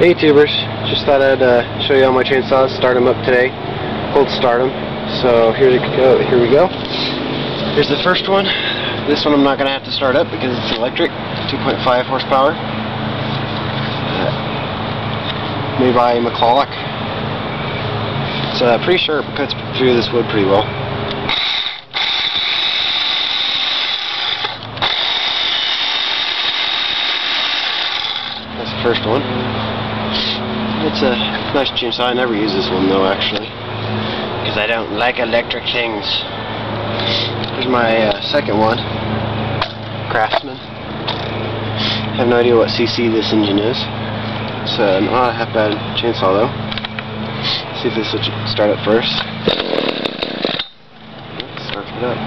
Hey YouTubers, just thought I'd show you all my chainsaws, start them up today, cold start them. So here we go. Here's the first one. This one I'm not going to have to start up because it's electric, 2.5 horsepower. Made by McCulloch. It's pretty sharp, it cuts through this wood pretty well. That's the first one. It's a nice chainsaw. I never use this one though, actually, because I don't like electric things. Here's my second one, Craftsman. I have no idea what cc this engine is. It's not a half bad chainsaw though. Let's see if this will start up first. Starts it up.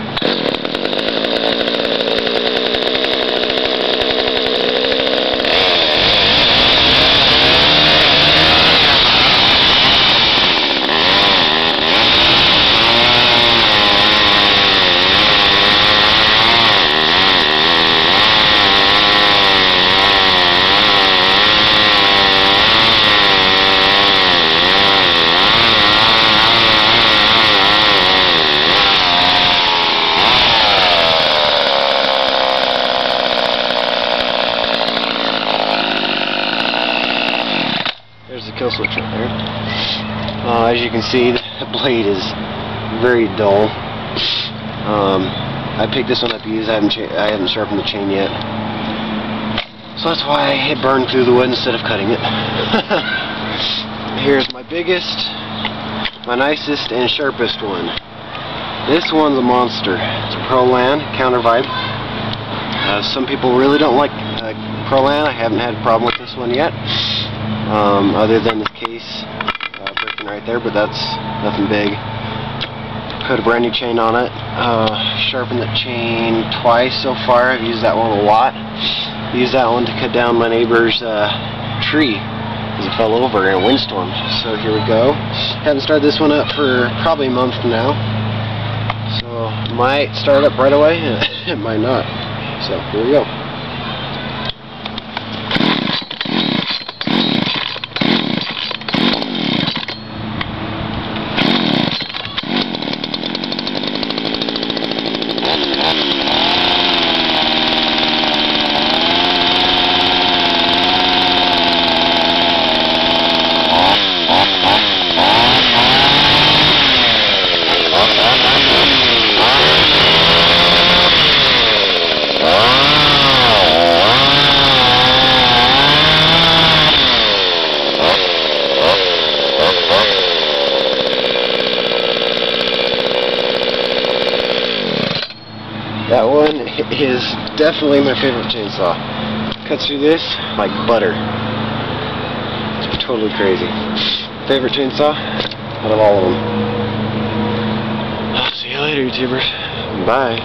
There's the kill switch right there. As you can see, the blade is very dull. I picked this one up to use. I haven't sharpened the chain yet, so that's why it burned through the wood instead of cutting it. Here's my biggest, my nicest, and sharpest one. This one's a monster. It's a Prolan Countervibe. Some people really don't like Prolan. I haven't had a problem with this one yet. Other than this case breaking right there, but that's nothing big. Put a brand new chain on it. Sharpened the chain twice so far. I've used that one a lot. Used that one to cut down my neighbor's tree because it fell over in a windstorm. So here we go. Haven't started this one up for probably a month now. So it might start up right away. It might not. So here we go. That one is definitely my favorite chainsaw. Cuts through this like butter. It's totally crazy. Favorite chainsaw out of all of them. I'll see you later, YouTubers. Bye.